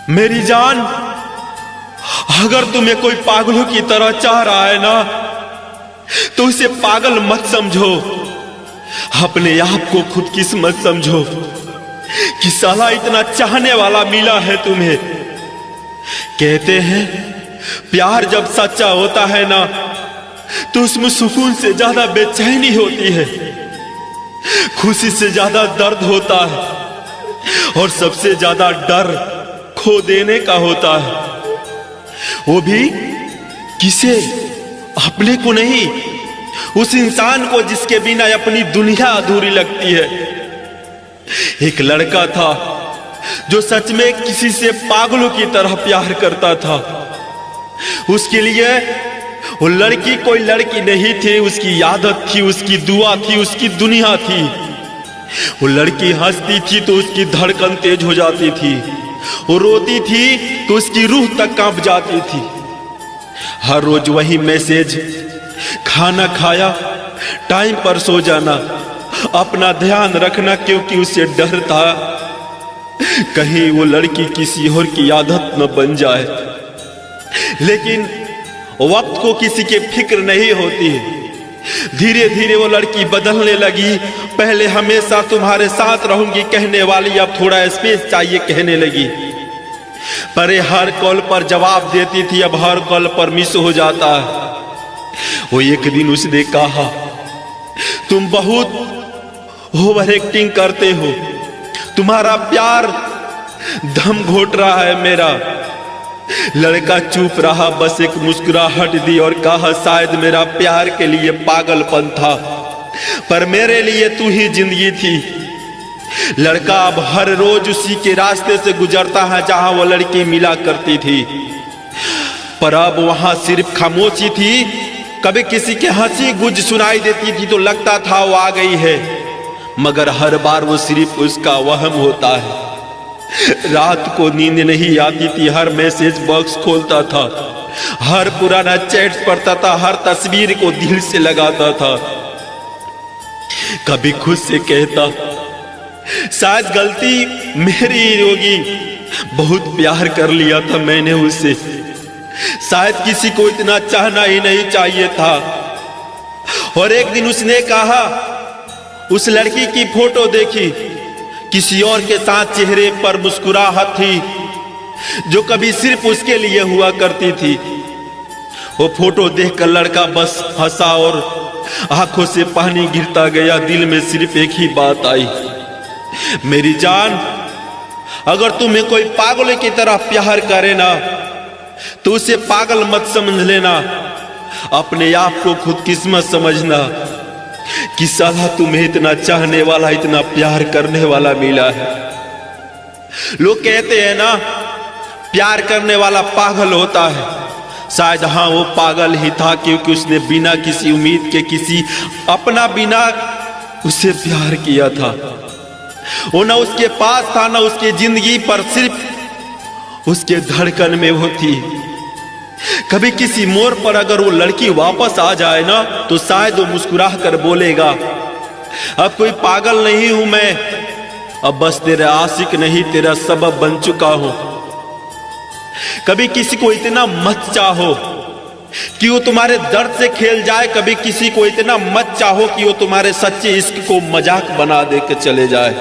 मेरी जान, अगर तुम्हें कोई पागलों की तरह चाह रहा है ना, तो उसे पागल मत समझो। अपने आप को खुदकिस्मत समझो कि साला इतना चाहने वाला मिला है तुम्हें। कहते हैं प्यार जब सच्चा होता है ना, तो उसमें सुकून से ज्यादा बेचैनी होती है, खुशी से ज्यादा दर्द होता है, और सबसे ज्यादा डर खो देने का होता है। वो भी किसे? अपने को नहीं, उस इंसान को जिसके बिना अपनी दुनिया अधूरी लगती है। एक लड़का था जो सच में किसी से पागलों की तरह प्यार करता था। उसके लिए वो लड़की कोई लड़की नहीं थी, उसकी आदत थी, उसकी दुआ थी, उसकी दुनिया थी। वो लड़की हंसती थी तो उसकी धड़कन तेज हो जाती थी, वो रोती थी तो उसकी रूह तक कांप जाती थी। हर रोज वही मैसेज, खाना खाया, टाइम पर सो जाना, अपना ध्यान रखना, क्योंकि उसे डर था कहीं वो लड़की किसी और की आदत न बन जाए। लेकिन वक्त को किसी की फिक्र नहीं होती। धीरे धीरे वो लड़की बदलने लगी। पहले हमेशा तुम्हारे साथ रहूंगी कहने वाली अब थोड़ा स्पेस चाहिए कहने लगी। पर हर कॉल पर जवाब देती थी, अब हर कॉल पर मिस हो जाता है। वो एक दिन उसने कहा, तुम बहुत ओवर एक्टिंग करते हो, तुम्हारा प्यार दम घोट रहा है मेरा। लड़का चुप रहा, बस एक मुस्कुराहट दी और कहा, शायद मेरा प्यार के लिए पागलपन था, पर मेरे लिए तू ही जिंदगी थी। लड़का अब हर रोज उसी के रास्ते से गुजरता है जहां वो लड़की मिला करती थी, पर अब वहां सिर्फ खामोशी थी। कभी किसी की हंसी गुज सुनाई देती थी तो लगता था वो आ गई है, मगर हर बार वो सिर्फ उसका वहम होता है। रात को नींद नहीं आती थी, हर मैसेज बॉक्स खोलता था, हर पुराना चैट पढ़ता था, हर तस्वीर को दिल से लगाता था। कभी खुद से कहता, शायद गलती मेरी ही होगी, बहुत प्यार कर लिया था मैंने उससे, शायद किसी को इतना चाहना ही नहीं चाहिए था। और एक दिन उसने कहा, उस लड़की की फोटो देखी, किसी और के साथ चेहरे पर मुस्कुराहट थी जो कभी सिर्फ उसके लिए हुआ करती थी। वो फोटो देखकर लड़का बस हंसा और आंखों से पानी गिरता गया। दिल में सिर्फ एक ही बात आई, मेरी जान, अगर तुम्हें कोई पागल की तरह प्यार करे ना, तो उसे पागल मत समझ लेना, अपने आप को खुदकिस्मत समझना कि साला तुम्हें इतना चाहने वाला, इतना प्यार करने वाला मिला है। लोग कहते हैं ना, प्यार करने वाला पागल होता है। शायद हाँ, वो पागल ही था, क्योंकि उसने बिना किसी उम्मीद के, किसी अपना बिना उसे प्यार किया था। वो ना उसके पास था, ना उसकी जिंदगी, पर सिर्फ उसके धड़कन में वो थी। कभी किसी मोड़ पर अगर वो लड़की वापस आ जाए ना, तो शायद वो मुस्कुरा कर बोलेगा, अब कोई पागल नहीं हूं मैं, अब बस तेरा आशिक नहीं, तेरा सबब बन चुका हूं। कभी किसी को इतना मत चाहो कि वो तुम्हारे दर्द से खेल जाए, कभी किसी को इतना मत चाहो कि वो तुम्हारे सच्चे इश्क को मजाक बना दे के चले जाए,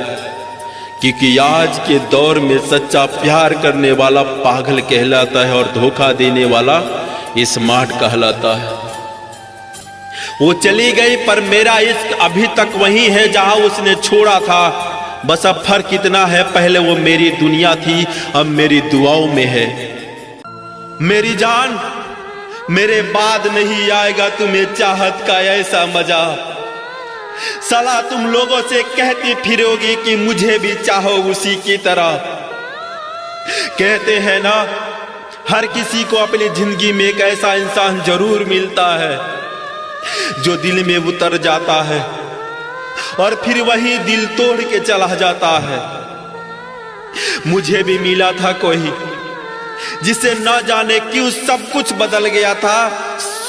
क्योंकि आज के दौर में सच्चा प्यार करने वाला पागल कहलाता है और धोखा देने वाला स्मार्ट कहलाता है। वो चली गई, पर मेरा इश्क अभी तक वही है जहां उसने छोड़ा था। बस अब फर्क इतना है, पहले वो मेरी दुनिया थी, अब मेरी दुआओं में है। मेरी जान, मेरे बाद नहीं आएगा तुम्हें चाहत का ऐसा मजा। साला तुम लोगों से कहती फिरोगी कि मुझे भी चाहो उसी की तरह। कहते हैं ना, हर किसी को अपनी जिंदगी में एक ऐसा इंसान जरूर मिलता है जो दिल में उतर जाता है और फिर वही दिल तोड़ के चला जाता है। मुझे भी मिला था कोई जिसे न जाने क्यों सब कुछ बदल गया था।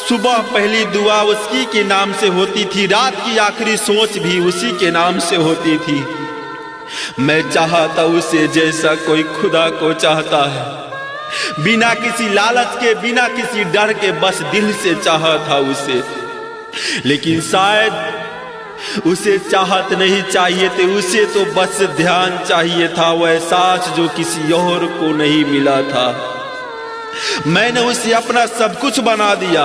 सुबह पहली दुआ उसी के नाम से होती थी, रात की आखिरी सोच भी उसी के नाम से होती थी। मैं चाहता उसे जैसा कोई खुदा को चाहता है, बिना किसी लालच के, बिना किसी डर के, बस दिल से चाहा था उसे। लेकिन शायद उसे चाहत नहीं चाहिए थे, उसे तो बस ध्यान चाहिए था, वो एहसास जो किसी और को नहीं मिला था। मैंने उसे अपना सब कुछ बना दिया,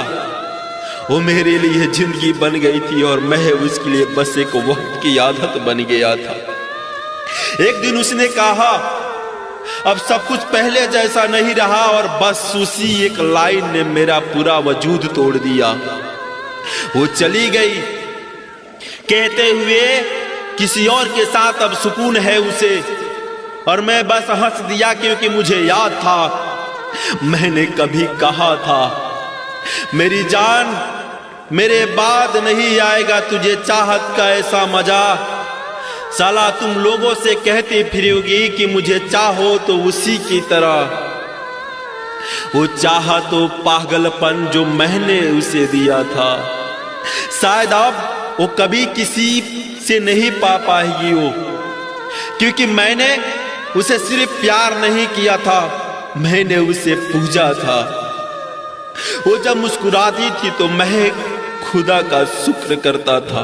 वो मेरे लिए जिंदगी बन गई थी और मैं उसके लिए बस एक वक्त की आदत बन गया था। एक दिन उसने कहा अब सब कुछ पहले जैसा नहीं रहा, और बस उसी एक लाइन ने मेरा पूरा वजूद तोड़ दिया। वो चली गई कहते हुए किसी और के साथ अब सुकून है उसे, और मैं बस हंस दिया क्योंकि मुझे याद था मैंने कभी कहा था मेरी जान मेरे बाद नहीं आएगा तुझे चाहत का ऐसा मजा। साला तुम लोगों से कहती फिरोगी कि मुझे चाहो तो उसी की तरह, वो चाहा तो पागलपन जो मैंने उसे दिया था, शायद अब वो कभी किसी से नहीं पा पाएगी वो, क्योंकि मैंने उसे सिर्फ प्यार नहीं किया था, मैंने उसे पूजा था। वो जब मुस्कुराती थी तो मैं खुदा का शुक्र करता था,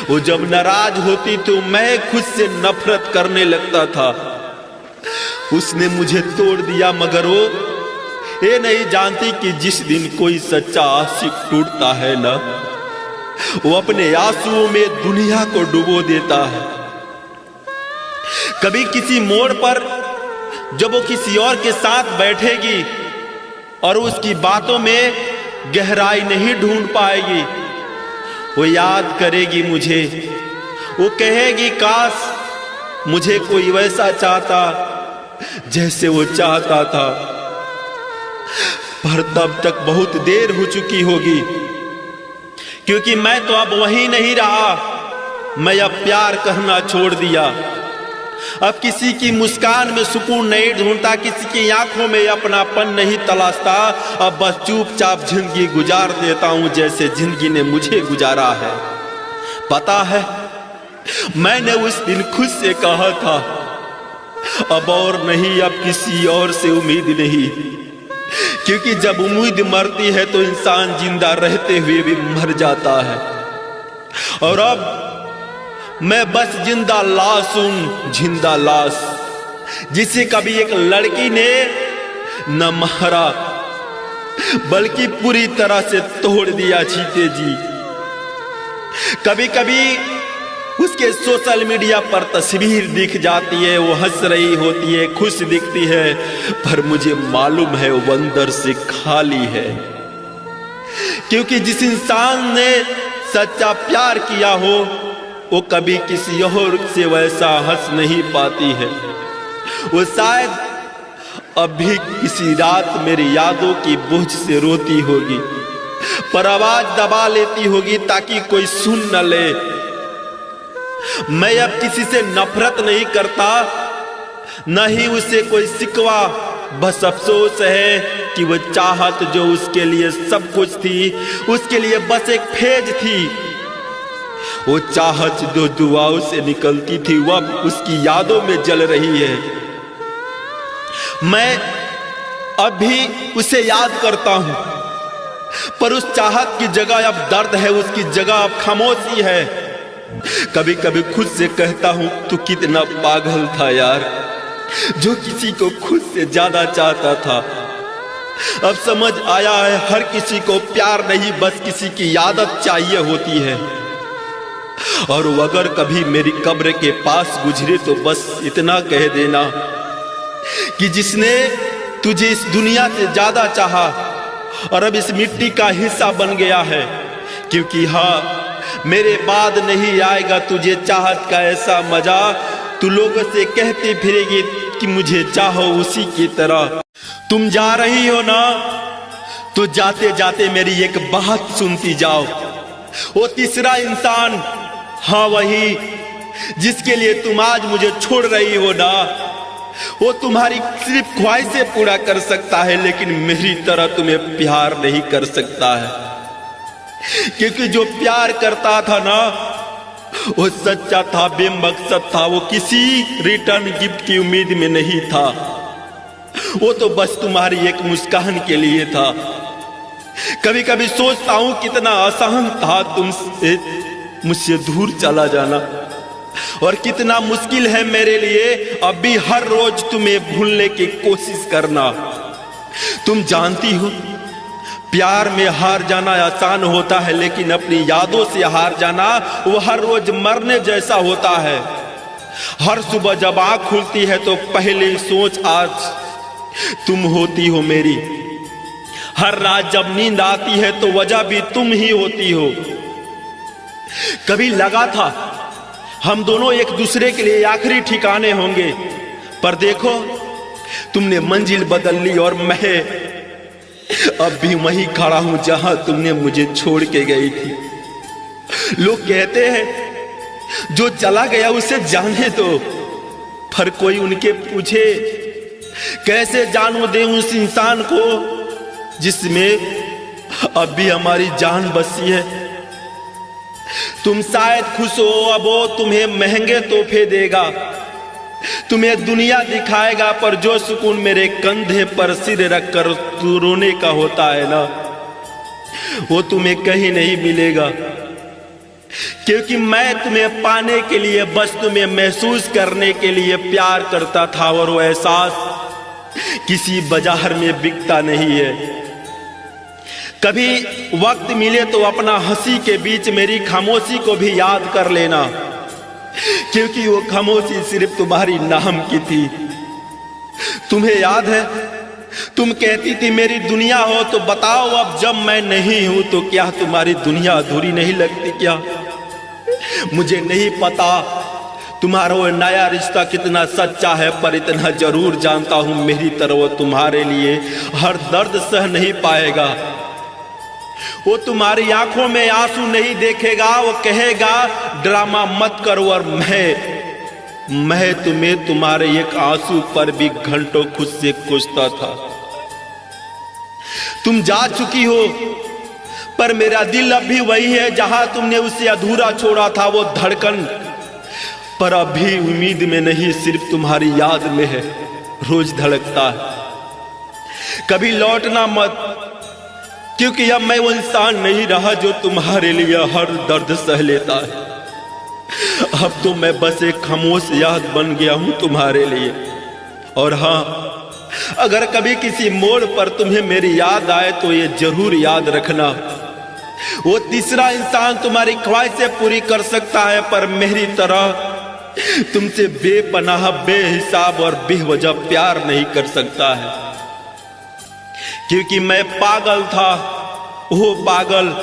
वो जब नाराज होती तो मैं खुद से नफरत करने लगता था। उसने मुझे तोड़ दिया, मगर वो ये नहीं जानती कि जिस दिन कोई सच्चा आशिक टूटता है ना, वो अपने आंसुओं में दुनिया को डुबो देता है। कभी किसी मोड़ पर जब वो किसी और के साथ बैठेगी और उसकी बातों में गहराई नहीं ढूंढ पाएगी, वो याद करेगी मुझे, वो कहेगी काश मुझे कोई वैसा चाहता जैसे वो चाहता था। पर तब तक बहुत देर हो चुकी होगी, क्योंकि मैं तो अब वही नहीं रहा, मैं अब प्यार करना छोड़ दिया। अब किसी की मुस्कान में सुकून नहीं ढूंढता, किसी की आंखों में अपनापन नहीं तलाशता, अब बस चुपचाप जिंदगी गुजार देता हूं जैसे जिंदगी ने मुझे गुजारा है। पता है मैंने उस दिन खुद से कहा था अब और नहीं, अब किसी और से उम्मीद नहीं, क्योंकि जब उम्मीद मरती है तो इंसान जिंदा रहते हुए भी मर जाता है। और अब मैं बस जिंदा लाश हूं, जिंदा लाश, जिसे कभी एक लड़की ने न मारा बल्कि पूरी तरह से तोड़ दिया जीते जी। कभी कभी उसके सोशल मीडिया पर तस्वीर दिख जाती है, वो हंस रही होती है, खुश दिखती है, पर मुझे मालूम है वो अंदर से खाली है, क्योंकि जिस इंसान ने सच्चा प्यार किया हो वो कभी किसी और से वैसा हंस नहीं पाती है। वो शायद अभी किसी रात मेरी यादों की बोझ से रोती होगी, पर आवाज दबा लेती होगी ताकि कोई सुन न ले। मैं अब किसी से नफरत नहीं करता, न ही उसे कोई शिकवा, बस अफसोस है कि वो चाहत जो उसके लिए सब कुछ थी, उसके लिए बस एक फेज थी। वो चाहत जो दुआओं से निकलती थी वो अब उसकी यादों में जल रही है। मैं अभी उसे याद करता हूं, पर उस चाहत की जगह अब दर्द है, उसकी जगह अब खामोशी है। कभी कभी खुद से कहता हूं तू कितना पागल था यार, जो किसी को खुद से ज्यादा चाहता था। अब समझ आया है हर किसी को प्यार नहीं बस किसी की आदत चाहिए होती है। और वो अगर कभी मेरी कब्र के पास गुजरे तो बस इतना कह देना कि जिसने तुझे इस दुनिया से ज्यादा चाहा और अब इस मिट्टी का हिस्सा बन गया है, क्योंकि हाँ मेरे बाद नहीं आएगा तुझे चाहत का ऐसा मजा। तू लोगों से कहती फिरेगी कि मुझे चाहो उसी की तरह। तुम जा रही हो ना, तो जाते जाते मेरी एक बात सुनती जाओ। वो तीसरा इंसान, हाँ वही जिसके लिए तुम आज मुझे छोड़ रही हो ना, वो तुम्हारी सिर्फ ख्वाहिशें पूरा कर सकता है, लेकिन मेरी तरह तुम्हें प्यार नहीं कर सकता है। क्योंकि जो प्यार करता था ना वो सच्चा था, बेमकसद था, वो किसी रिटर्न गिफ्ट की उम्मीद में नहीं था। वो तो बस तुम्हारी एक मुस्कान के लिए था। कभी कभी सोचता हूं कितना आसान था तुमसे मुझसे दूर चला जाना, और कितना मुश्किल है मेरे लिए अब भी हर रोज तुम्हें भूलने की कोशिश करना। तुम जानती हो प्यार में हार जाना आसान होता है, लेकिन अपनी यादों से हार जाना वो हर रोज मरने जैसा होता है। हर सुबह जब आँख खुलती है तो पहली सोच आज तुम होती हो मेरी। हर रात जब नींद आती है तो वजह भी तुम ही होती हो। कभी लगा था हम दोनों एक दूसरे के लिए आखिरी ठिकाने होंगे, पर देखो तुमने मंजिल बदल ली और मैं अब भी वहीं खड़ा हूं जहां तुमने मुझे छोड़ के गई थी। लोग कहते हैं जो चला गया उसे जाने दो, पर कोई उनके पूछे कैसे जानू दे उस इंसान को जिसमें अब भी हमारी जान बसी है। तुम शायद खुश हो, अब वो तुम्हें महंगे तोहफे देगा, तुम्हें दुनिया दिखाएगा, पर जो सुकून मेरे कंधे पर सिर रखकर तू रोने का होता है ना, वो तुम्हें कहीं नहीं मिलेगा। क्योंकि मैं तुम्हें पाने के लिए, बस तुम्हें महसूस करने के लिए प्यार करता था, और वो एहसास किसी बाजार में बिकता नहीं है। कभी वक्त मिले तो अपना हंसी के बीच मेरी खामोशी को भी याद कर लेना, क्योंकि वो खामोशी सिर्फ तुम्हारी नाम की थी। तुम्हें याद है तुम कहती थी मेरी दुनिया हो, तो बताओ अब जब मैं नहीं हूं तो क्या तुम्हारी दुनिया अधूरी नहीं लगती क्या? मुझे नहीं पता तुम्हारा वो नया रिश्ता कितना सच्चा है, पर इतना जरूर जानता हूं मेरी तरह वो तुम्हारे लिए हर दर्द सह नहीं पाएगा। वो तुम्हारी आंखों में आंसू नहीं देखेगा, वो कहेगा ड्रामा मत करो, और मैं तुम्हें तुम्हारे एक आंसू पर भी घंटों खुद से कोसता था। तुम जा चुकी हो, पर मेरा दिल अब भी वही है जहां तुमने उसे अधूरा छोड़ा था। वो धड़कन पर अभी उम्मीद में नहीं, सिर्फ तुम्हारी याद में है, रोज धड़कता है। कभी लौटना मत, क्योंकि अब मैं वो इंसान नहीं रहा जो तुम्हारे लिए हर दर्द सह लेता है। अब तो मैं बस एक खामोश याद बन गया हूं तुम्हारे लिए। और हाँ, अगर कभी किसी मोड़ पर तुम्हें मेरी याद आए तो ये जरूर याद रखना, वो तीसरा इंसान तुम्हारी ख्वाहिशें पूरी कर सकता है, पर मेरी तरह तुमसे बेपनाह, बेहिसाब और बेवजह प्यार नहीं कर सकता है। क्योंकि मैं पागल था, वो पागल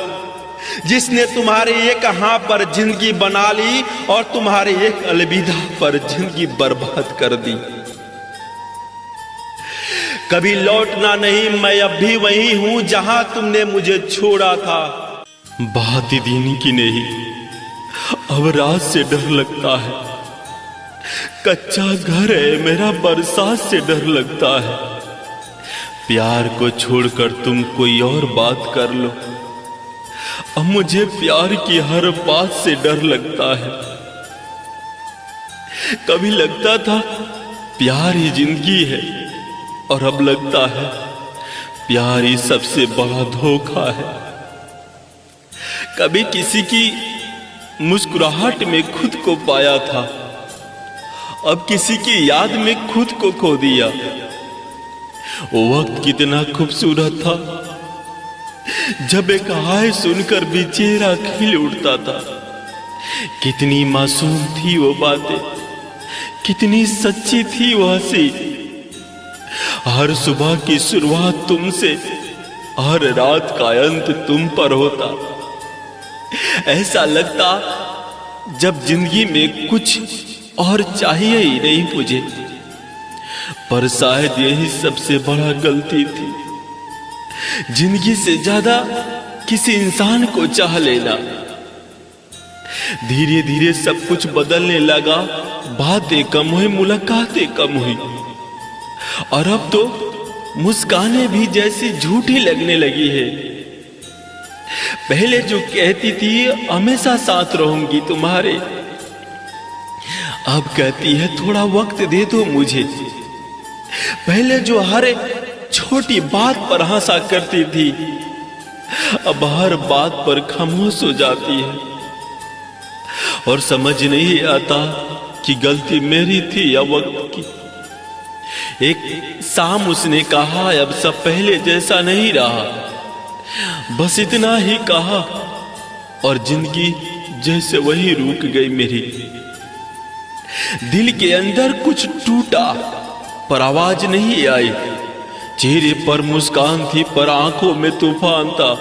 जिसने तुम्हारे एक हाँ पर जिंदगी बना ली और तुम्हारे एक अलविदा पर जिंदगी बर्बाद कर दी। कभी लौटना नहीं, मैं अब भी वही हूं जहां तुमने मुझे छोड़ा था। बात ही दिन की नहीं, अब रात से डर लगता है। कच्चा घर है मेरा, बरसात से डर लगता है। प्यार को छोड़कर तुम कोई और बात कर लो, अब मुझे प्यार की हर बात से डर लगता है। कभी लगता था प्यार ही जिंदगी है, और अब लगता है प्यार ही सबसे बड़ा धोखा है। कभी किसी की मुस्कुराहट में खुद को पाया था, अब किसी की याद में खुद को खो दिया। वो वक्त कितना खूबसूरत था जब एक हाय सुनकर भी चेहरा खिल उठता था। कितनी मासूम थी वो बातें, कितनी सच्ची थी वो हंसी। हर सुबह की शुरुआत तुमसे, हर रात का अंत तुम पर होता। ऐसा लगता जब जिंदगी में कुछ और चाहिए ही नहीं मुझे, पर शायद यही सबसे बड़ा गलती थी, जिंदगी से ज्यादा किसी इंसान को चाह लेना। धीरे धीरे सब कुछ बदलने लगा, बातें कम हुई, मुलाकातें कम हुई, और अब तो मुस्कानें भी जैसी झूठी लगने लगी है। पहले जो कहती थी हमेशा साथ रहूंगी तुम्हारे, अब कहती है थोड़ा वक्त दे दो मुझे। पहले जो हर छोटी बात पर हंसा करती थी, अब हर बात पर खामोश हो जाती है। और समझ नहीं आता कि गलती मेरी थी या वक्त की। एक शाम उसने कहा अब सब पहले जैसा नहीं रहा, बस इतना ही कहा और जिंदगी जैसे वही रुक गई मेरी। दिल के अंदर कुछ टूटा पर आवाज नहीं आई, चेहरे पर मुस्कान थी पर आंखों में तूफान था।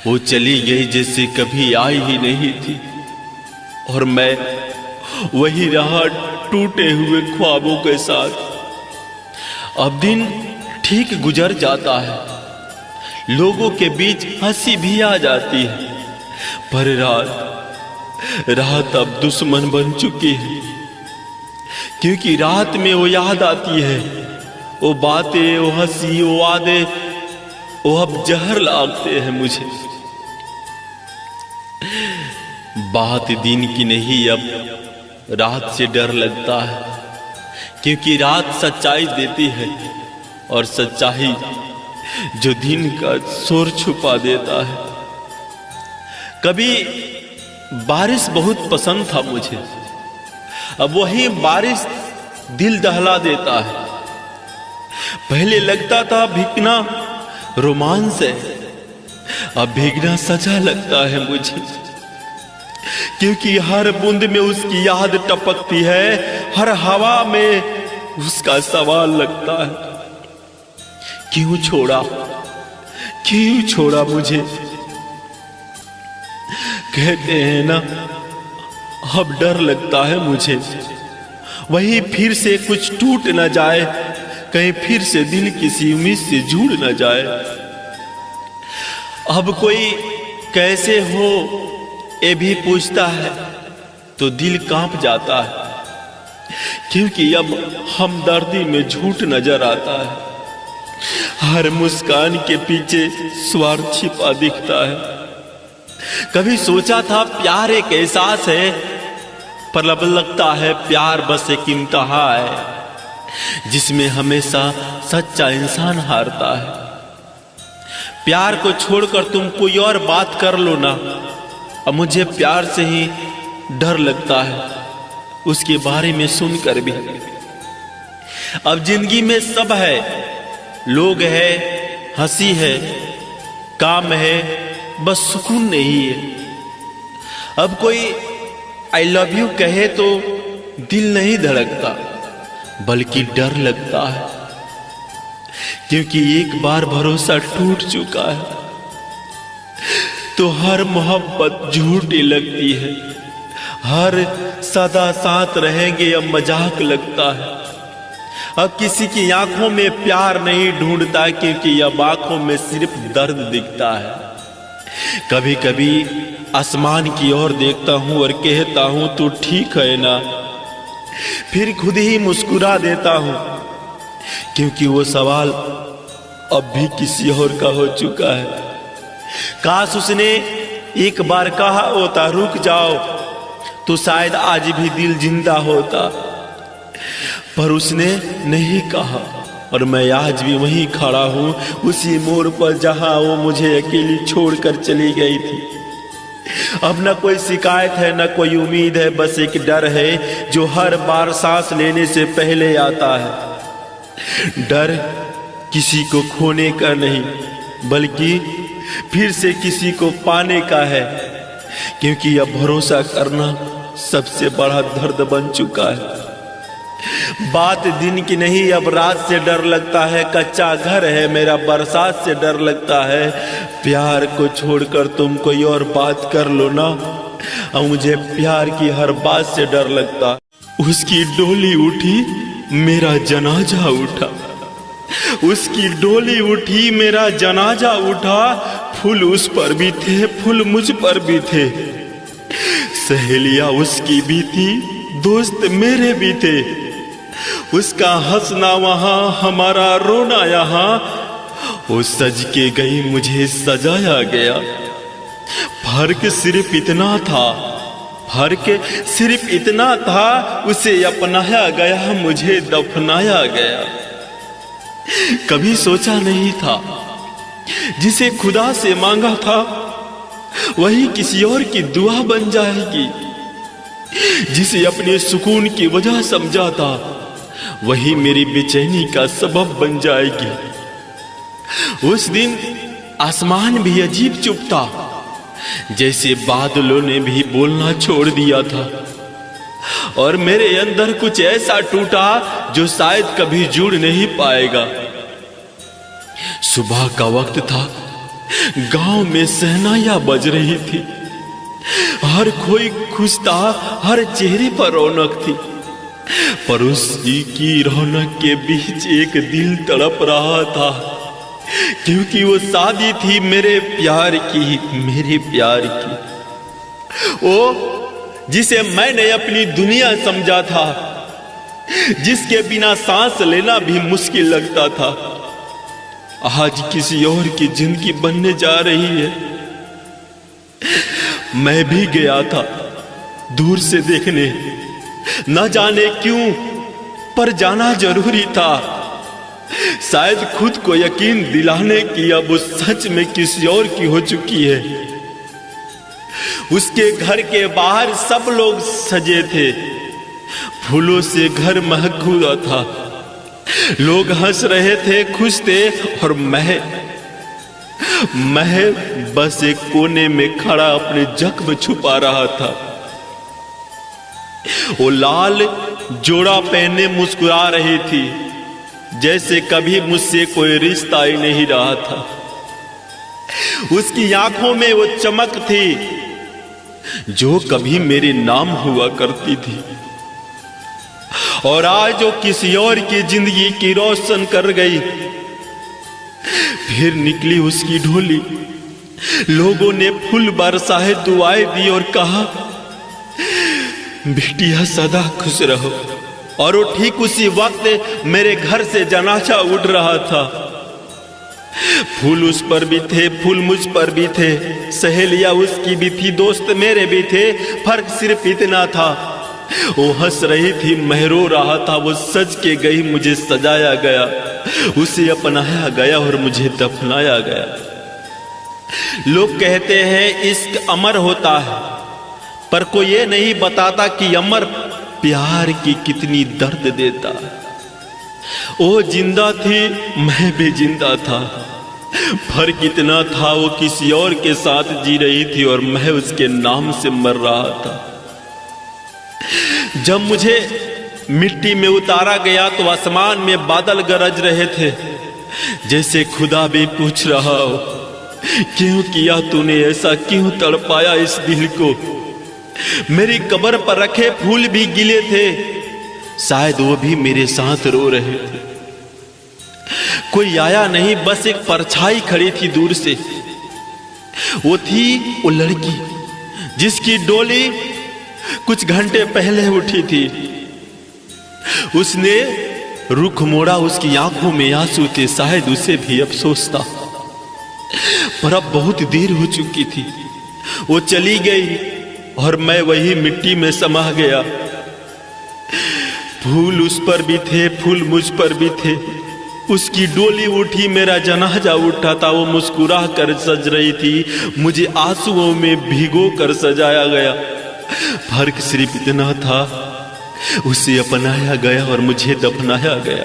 वो चली गई जैसे कभी आई ही नहीं थी और मैं वही रहा टूटे हुए ख्वाबों के साथ। अब दिन ठीक गुजर जाता है, लोगों के बीच हंसी भी आ जाती है, पर रात अब दुश्मन बन चुकी है। क्योंकि रात में वो याद आती है, वो बातें, वो हंसी, वो वादे, वो अब जहर लगते हैं मुझे। बात दिन की नहीं, अब रात से डर लगता है, क्योंकि रात सच्चाई देती है और सच्चाई जो दिन का शोर छुपा देता है। कभी बारिश बहुत पसंद था मुझे, अब वही बारिश दिल दहला देता है। पहले लगता था भीगना रोमांस है, अब भीगना सजा लगता है मुझे। क्योंकि हर बूंद में उसकी याद टपकती है, हर हवा में उसका सवाल लगता है, क्यों छोड़ा मुझे। कहते हैं ना, अब डर लगता है मुझे, वही फिर से कुछ टूट न जाए, कहीं फिर से दिल किसी उम्मीद से जुड़ न जाए। अब कोई कैसे हो ये भी पूछता है तो दिल कांप जाता है, क्योंकि अब हमदर्दी में झूठ नजर आता है। हर मुस्कान के पीछे स्वार्थ छिपा दिखता है। कभी सोचा था प्यार एक एहसास है, पर अब लगता है प्यार बस एक इम्तिहान है, जिसमें हमेशा सच्चा इंसान हारता है। प्यार को छोड़कर तुम कोई और बात कर लो ना, अब मुझे प्यार से ही डर लगता है, उसके बारे में सुनकर भी। अब जिंदगी में सब है, लोग है, हंसी है, काम है, बस सुकून नहीं है। अब कोई आई लव यू कहे तो दिल नहीं धड़कता, बल्कि डर लगता है, क्योंकि एक बार भरोसा टूट चुका है तो हर मोहब्बत झूठी लगती है। हर सदा साथ रहेंगे अब मजाक लगता है। अब किसी की आंखों में प्यार नहीं ढूंढता, क्योंकि अब आंखों में सिर्फ दर्द दिखता है। कभी कभी आसमान की ओर देखता हूं और कहता हूं तू ठीक है ना, फिर खुद ही मुस्कुरा देता हूं, क्योंकि वो सवाल अब भी किसी और का हो चुका है। काश उसने एक बार कहा होता रुक जाओ, तो शायद आज भी दिल जिंदा होता, पर उसने नहीं कहा और मैं आज भी वहीं खड़ा हूं, उसी मोड़ पर जहां वो मुझे अकेली छोड़कर चली गई थी। अब न कोई शिकायत है, न कोई उम्मीद है, बस एक डर है जो हर बार सांस लेने से पहले आता है। डर किसी को खोने का नहीं, बल्कि फिर से किसी को पाने का है, क्योंकि अब भरोसा करना सबसे बड़ा दर्द बन चुका है। बात दिन की नहीं, अब रात से डर लगता है। कच्चा घर है मेरा, बरसात से डर लगता है। प्यार को छोड़कर तुम कोई और बात कर लो ना, अब मुझे प्यार की हर बात से डर लगता। उसकी डोली उठी, मेरा जनाजा उठा, उसकी डोली उठी, मेरा जनाजा उठा। फूल उस पर भी थे, फूल मुझ पर भी थे, सहेलियां उसकी भी थी, दोस्त मेरे भी थे। उसका हंसना वहां, हमारा रोना यहाँ, वो सज के गई मुझे सजाया गया। फर्क सिर्फ इतना था, फर्क सिर्फ इतना था, उसे अपनाया गया, मुझे दफनाया गया। कभी सोचा नहीं था जिसे खुदा से मांगा था वही किसी और की दुआ बन जाएगी। जिसे अपने सुकून की वजह समझा था वही मेरी बेचैनी का सबब बन जाएगी। उस दिन आसमान भी अजीब चुप था, जैसे बादलों ने भी बोलना छोड़ दिया था। और मेरे अंदर कुछ ऐसा टूटा जो शायद कभी जुड़ नहीं पाएगा। सुबह का वक्त था, गांव में शहनाइयां बज रही थी। हर कोई खुश था, हर चेहरे पर रौनक थी। पर उसी की रौनक के बीच एक दिल तड़प रहा था, क्योंकि वो शादी थी मेरे प्यार की, मेरे प्यार की। वो जिसे मैंने अपनी दुनिया समझा था, जिसके बिना सांस लेना भी मुश्किल लगता था, आज किसी और की जिंदगी बनने जा रही है। मैं भी गया था दूर से देखने, न जाने क्यों, पर जाना जरूरी था। शायद खुद को यकीन दिलाने की अब वो सच में किसी और की हो चुकी है। उसके घर के बाहर सब लोग सजे थे, फूलों से घर महकूदा था। लोग हंस रहे थे, खुश थे, और मैं बस एक कोने में खड़ा अपने जख्म छुपा रहा था। वो लाल जोड़ा पहने मुस्कुरा रही थी, जैसे कभी मुझसे कोई रिश्ता ही नहीं रहा था। उसकी आंखों में वो चमक थी जो कभी मेरे नाम हुआ करती थी, और आज वो किसी और की जिंदगी की रोशन कर गई। फिर निकली उसकी ढोली, लोगों ने फूल बरसाए, दुआएं दी और कहा बिटिया सदा खुश रहो। और वो ठीक उसी वक्त मेरे घर से जनाजा उठ रहा था। फूल उस पर भी थे, फूल मुझ पर भी थे, सहेलियां उसकी भी थी, दोस्त मेरे भी थे। फर्क सिर्फ इतना था, वो हंस रही थी, मैं रो रहा था। वो सज के गई, मुझे सजाया गया, उसे अपनाया गया और मुझे दफनाया गया। लोग कहते हैं इश्क अमर होता है, पर कोई ये नहीं बताता कि अमर प्यार की कितनी दर्द देता। वो जिंदा थी, मैं भी जिंदा था। फर्क इतना था, वो किसी और के साथ जी रही थी और मैं उसके नाम से मर रहा था। जब मुझे मिट्टी में उतारा गया तो आसमान में बादल गरज रहे थे, जैसे खुदा भी पूछ रहा हो क्यों किया तूने ऐसा, क्यों तड़पाया इस दिल को। मेरी कब्र पर रखे फूल भी गिले थे, शायद वो भी मेरे साथ रो रहे थे। कोई आया नहीं, बस एक परछाई खड़ी थी दूर से। वो थी वो लड़की जिसकी डोली कुछ घंटे पहले उठी थी। उसने रुख मोड़ा, उसकी आंखों में आंसू थे, शायद उसे भी अफसोस था, पर अब बहुत देर हो चुकी थी। वो चली गई और मैं वही मिट्टी में समा गया। फूल उस पर भी थे, फूल मुझ पर भी थे। उसकी डोली उठी, मेरा जनाजा उठा था। वो मुस्कुरा कर सज रही थी, मुझे आंसुओं में भिगो कर सजाया गया। फर्क सिर्फ इतना था, उसे अपनाया गया और मुझे दफनाया गया।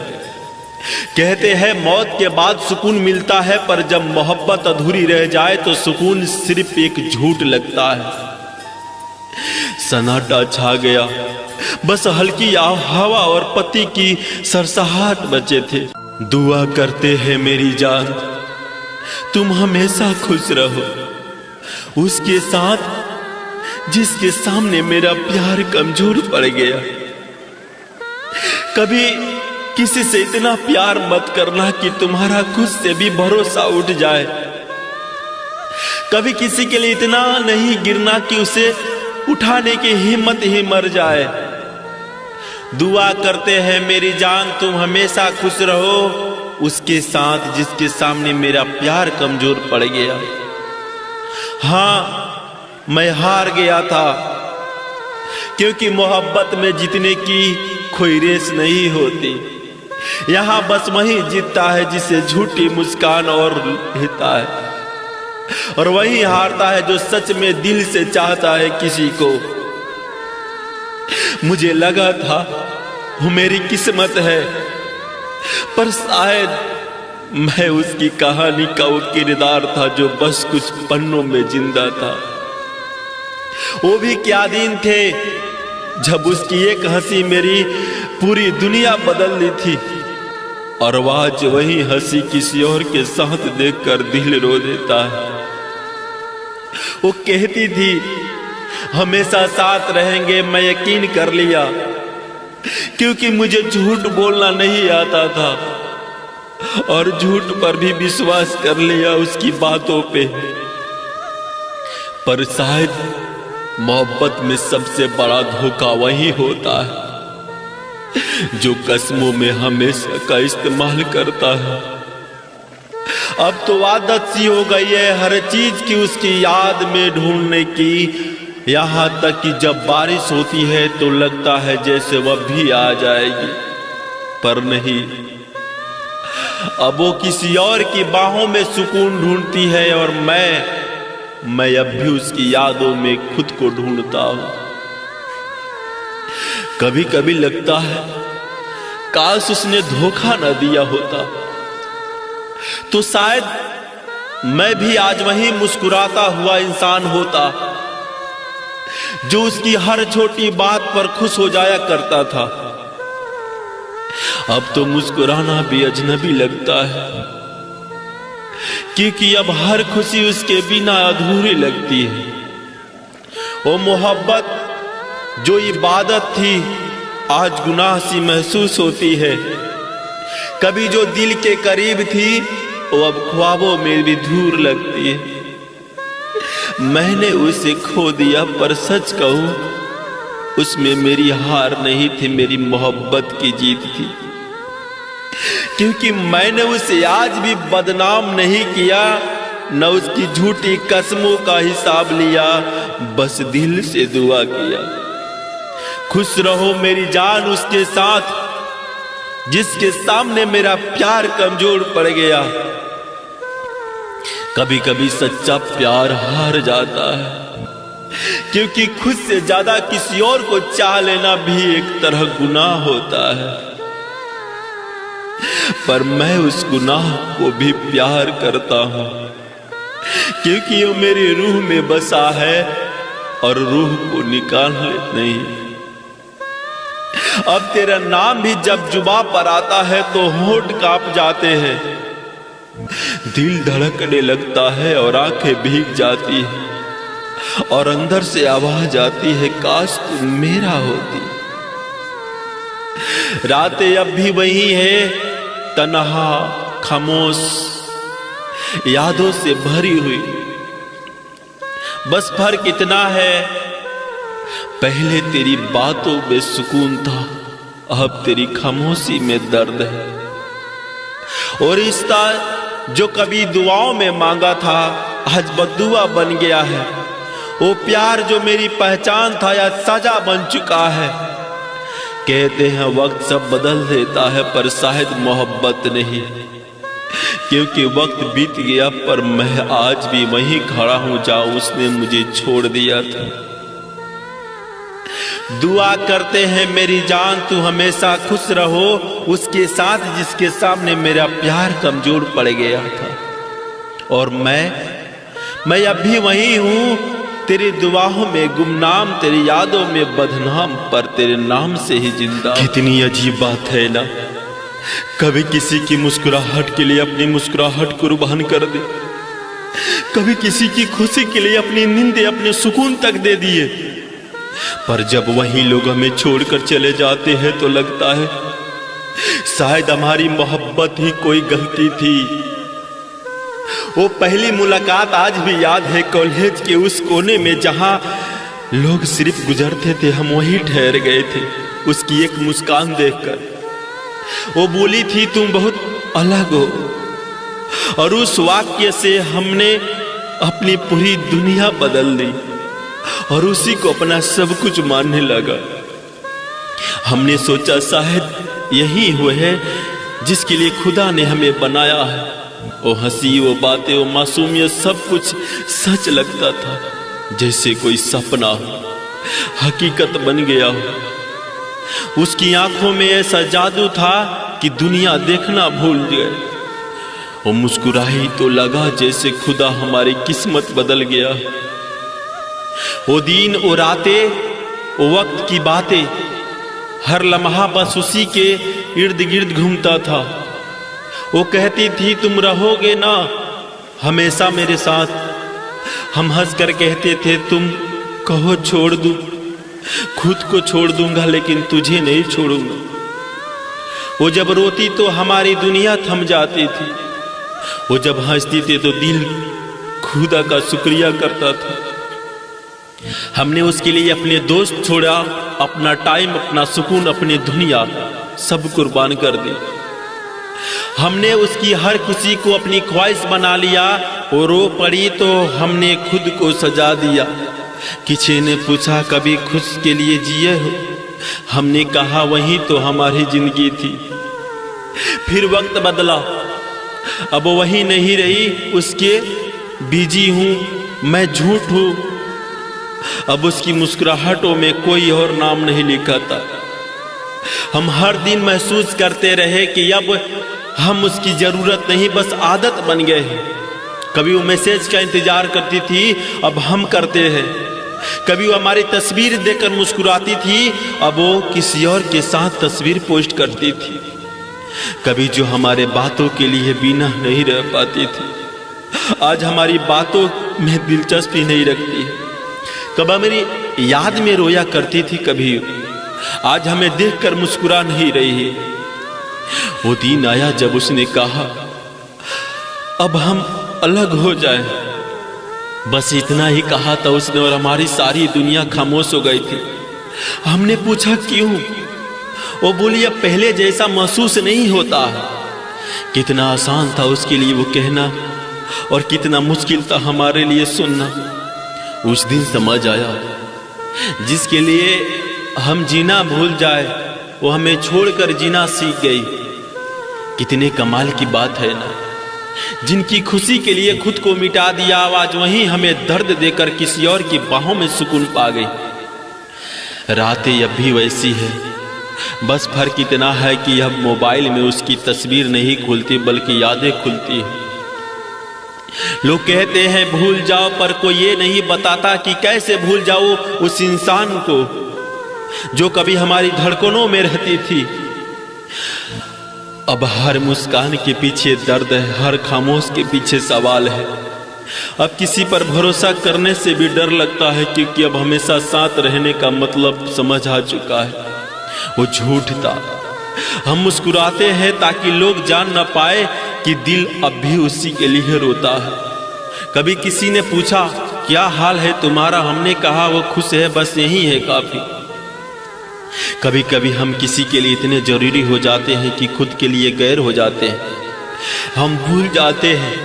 कहते हैं मौत के बाद सुकून मिलता है, पर जब मोहब्बत अधूरी रह जाए तो सुकून सिर्फ एक झूठ लगता है। सन्नाटा छा गया, बस हल्की हवा और पत्ती की सरसराहट बचे थे। दुआ करते हैं मेरी जान, तुम हमेशा खुश रहो उसके साथ जिसके सामने मेरा प्यार कमजोर पड़ गया। कभी किसी से इतना प्यार मत करना कि तुम्हारा खुद से भी भरोसा उठ जाए। कभी किसी के लिए इतना नहीं गिरना कि उसे उठाने की हिम्मत ही मर जाए। दुआ करते हैं मेरी जान, तुम हमेशा खुश रहो उसके साथ जिसके सामने मेरा प्यार कमजोर पड़ गया। हाँ, मैं हार गया था, क्योंकि मोहब्बत में जीतने की कोई रेस नहीं होती। यहाँ बस वही जीतता है जिसे झूठी मुस्कान और लेता है, और वही हारता है जो सच में दिल से चाहता है किसी को। मुझे लगा था वो मेरी किस्मत है, पर शायद मैं उसकी कहानी का वो किरदार था जो बस कुछ पन्नों में जिंदा था। वो भी क्या दिन थे जब उसकी एक हंसी मेरी पूरी दुनिया बदल दी थी, और आज वही हंसी किसी और के साथ देखकर दिल रो देता है। वो कहती थी हमेशा साथ रहेंगे, मैं यकीन कर लिया, क्योंकि मुझे झूठ बोलना नहीं आता था, और झूठ पर भी विश्वास कर लिया उसकी बातों पे। पर शायद मोहब्बत में सबसे बड़ा धोखा वही होता है जो कसमों में हमेशा का इस्तेमाल करता है। अब तो आदत सी हो गई है हर चीज की उसकी याद में ढूंढने की, यहाँ तक कि जब बारिश होती है तो लगता है जैसे वह भी आ जाएगी, पर नहीं। अब वो किसी और की बाहों में सुकून ढूंढती है, और मैं अब भी उसकी यादों में खुद को ढूंढता हूं। कभी कभी लगता है काश उसने धोखा न दिया होता, तो शायद मैं भी आज वही मुस्कुराता हुआ इंसान होता जो उसकी हर छोटी बात पर खुश हो जाया करता था। अब तो मुस्कुराना भी अजनबी लगता है, क्योंकि अब हर खुशी उसके बिना अधूरी लगती है। वो मोहब्बत जो इबादत थी आज गुनाह सी महसूस होती है। कभी जो दिल के करीब थी वो अब ख्वाबों में भी दूर लगती है। मैंने उसे खो दिया, पर सच कहूं उसमें मेरी हार नहीं थी, मेरी मोहब्बत की जीत थी। क्योंकि मैंने उसे आज भी बदनाम नहीं किया, न उसकी झूठी कसमों का हिसाब लिया, बस दिल से दुआ किया खुश रहो मेरी जान उसके साथ जिसके सामने मेरा प्यार कमजोर पड़ गया। कभी कभी सच्चा प्यार हार जाता है, क्योंकि खुद से ज्यादा किसी और को चाह लेना भी एक तरह गुनाह होता है। पर मैं उस गुनाह को भी प्यार करता हूं, क्योंकि वो मेरी रूह में बसा है और रूह को निकाल ले नहीं। अब तेरा नाम भी जब जुबा पर आता है तो होंठ कांप जाते हैं, दिल धड़कने लगता है और आंखें भीग जाती है, और अंदर से आवाज आती है काश तुम मेरा होती। रातें अब भी वही है, तन्हा खामोश यादों से भरी हुई। बस फर्क इतना है, पहले तेरी बातों में सुकून था, अब तेरी खामोशी में दर्द है। और रिश्ता जो कभी दुआओं में मांगा था आज बद्दुआ बन गया है। वो प्यार जो मेरी पहचान था या सजा बन चुका है। कहते हैं वक्त सब बदल देता है, पर शायद मोहब्बत नहीं, क्योंकि वक्त बीत गया पर मैं आज भी वहीं खड़ा हूं जहां उसने मुझे छोड़ दिया था। दुआ करते हैं मेरी जान तू हमेशा खुश रहो उसके साथ जिसके सामने मेरा प्यार कमजोर पड़ गया था। और मैं अब भी वही हूं, तेरी दुआओं में गुमनाम, तेरी यादों में बदनाम, पर तेरे नाम से ही जिंदा। कितनी अजीब बात है ना, कभी किसी की मुस्कुराहट के लिए अपनी मुस्कुराहट कुर्बान कर दे, कभी किसी की खुशी के लिए अपनी नींद अपने सुकून तक दे दिए, पर जब वही लोग हमें छोड़कर चले जाते हैं तो लगता है शायद हमारी मोहब्बत ही कोई गलती थी। वो पहली मुलाकात आज भी याद है, कॉलेज के उस कोने में जहां लोग सिर्फ गुजरते थे, हम वहीं ठहर गए थे उसकी एक मुस्कान देखकर। वो बोली थी तुम बहुत अलग हो। और उस वाक्य से हमने अपनी पूरी दुनिया बदल दी और उसी को अपना सब कुछ मानने लगा। हमने सोचा शायद यही वो है जिसके लिए खुदा ने हमें बनाया है। वो हंसी, वो बातें, वो मासूमियत, सब कुछ सच लगता था, जैसे कोई सपना हो, हकीकत बन गया हो। उसकी आंखों में ऐसा जादू था कि दुनिया देखना भूल गए। वो मुस्कुराई तो लगा जैसे खुदा हमारी किस्मत बदल गया। वो दिन, वो रातें, वो वक्त की बातें, हर लम्हा बस उसी के इर्द गिर्द घूमता था। वो कहती थी तुम रहोगे ना हमेशा मेरे साथ। हम हंस कर कहते थे तुम कहो छोड़ दूं, खुद को छोड़ दूंगा लेकिन तुझे नहीं छोड़ूंगा। वो जब रोती तो हमारी दुनिया थम जाती थी। वो जब हंसती थी तो दिल खुदा का शुक्रिया करता था। हमने उसके लिए अपने दोस्त छोड़ा, अपना टाइम, अपना सुकून, अपनी दुनिया सब कुर्बान कर दी। हमने उसकी हर खुशी को अपनी ख्वाहिश बना लिया। वो रो पड़ी तो हमने खुद को सजा दिया। किसी ने पूछा कभी खुद के लिए जिए हो? हमने कहा वही तो हमारी जिंदगी थी। फिर वक्त बदला, अब वही नहीं रही, उसके बिजी हूं, मैं झूठ हूं। अब उसकी मुस्कुराहटों में कोई और नाम नहीं लिखा था। हम हर दिन महसूस करते रहे कि अब हम उसकी जरूरत नहीं, बस आदत बन गए हैं। कभी वो मैसेज का इंतजार करती थी, अब हम करते हैं। कभी वो हमारी तस्वीर देखकर मुस्कुराती थी, अब वो किसी और के साथ तस्वीर पोस्ट करती थी। कभी जो हमारे बातों के लिए बिना नहीं रह पाती थी, आज हमारी बातों में दिलचस्पी नहीं रखती है। कभी मेरी याद में रोया करती थी, कभी आज हमें देखकर मुस्कुरा नहीं रही है। वो दिन आया जब उसने कहा अब हम अलग हो जाएं। बस इतना ही कहा था उसने और हमारी सारी दुनिया खामोश हो गई थी। हमने पूछा क्यों? वो बोली अब पहले जैसा महसूस नहीं होता है। कितना आसान था उसके लिए वो कहना और कितना मुश्किल था हमारे लिए सुनना। उस दिन समझ आया जिसके लिए हम जीना भूल जाए वो हमें छोड़कर जीना सीख गई। कितने कमाल की बात है ना, जिनकी खुशी के लिए खुद को मिटा दिया, आज वहीं हमें दर्द देकर किसी और की बाहों में सुकून पा गई। रातें अब भी वैसी है, बस फर्क इतना है कि अब मोबाइल में उसकी तस्वीर नहीं खुलती बल्कि यादें खुलती है। लोग कहते हैं भूल जाओ, पर कोई ये नहीं बताता कि कैसे भूल जाओ उस इंसान को जो कभी हमारी धड़कनों में रहती थी। अब हर मुस्कान के पीछे दर्द है, हर खामोश के पीछे सवाल है। अब किसी पर भरोसा करने से भी डर लगता है, क्योंकि अब हमेशा साथ रहने का मतलब समझ आ चुका है, वो झूठ था। हम मुस्कुराते हैं ताकि लोग जान ना पाए कि दिल अब भी उसी के लिए रोता है। कभी किसी ने पूछा क्या हाल है तुम्हारा, हमने कहा वो खुश है, बस यही है काफी। कभी कभी हम किसी के लिए इतने जरूरी हो जाते हैं कि खुद के लिए गैर हो जाते हैं। हम भूल जाते हैं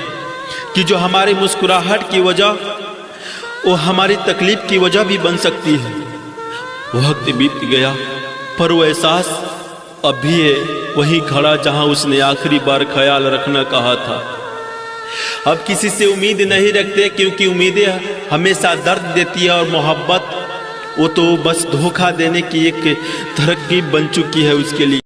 कि जो हमारी मुस्कुराहट की वजह वो हमारी तकलीफ की वजह भी बन सकती है। वक्त बीत गया पर वो एहसास अब भी है वहीं खड़ा जहां उसने आखिरी बार ख्याल रखना कहा था। अब किसी से उम्मीद नहीं रखते, क्योंकि उम्मीदें हमेशा दर्द देती है और मोहब्बत वो तो बस धोखा देने की एक तरकीब बन चुकी है उसके लिए।